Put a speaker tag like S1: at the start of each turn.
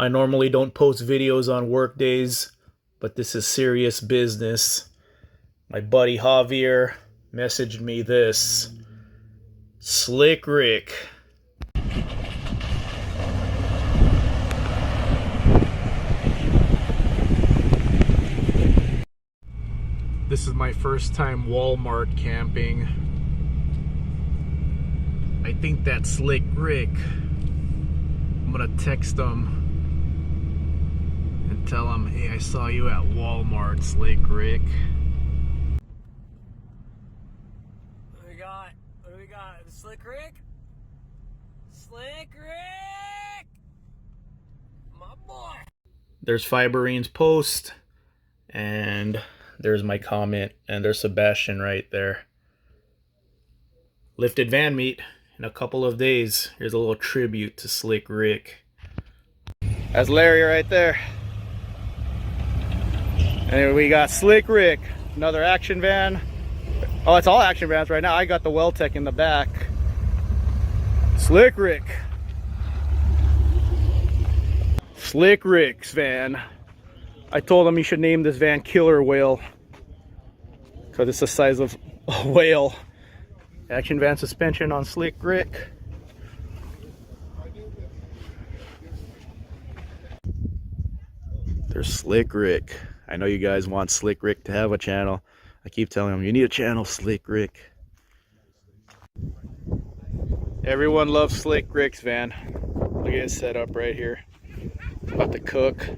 S1: I normally don't post videos on work days, but this is serious business. My buddy Javier messaged me this. Slick Rick. This is my first time Walmart camping. I think that's Slick Rick. I'm gonna text him and tell him, hey, I saw you at Walmart, Slick Rick.
S2: What do we got? What do we got? Slick Rick? Slick Rick! My boy!
S1: There's Fiberine's post, and there's my comment, and there's Sebastian right there. Lifted van meet in a couple of days. Here's a little tribute to Slick Rick. That's Larry right there. And we got Slick Rick, another action van. Oh, it's all action vans right now. I got the Well-Tech in the back. Slick Rick. Slick Rick's van. I told him he should name this van Killer Whale, because it's the size of a whale. Action van suspension on Slick Rick. There's Slick Rick. I know you guys want Slick Rick to have a channel. I keep telling him, you need a channel, Slick Rick. Everyone loves Slick Rick's van. Look at his setup right here. About to cook.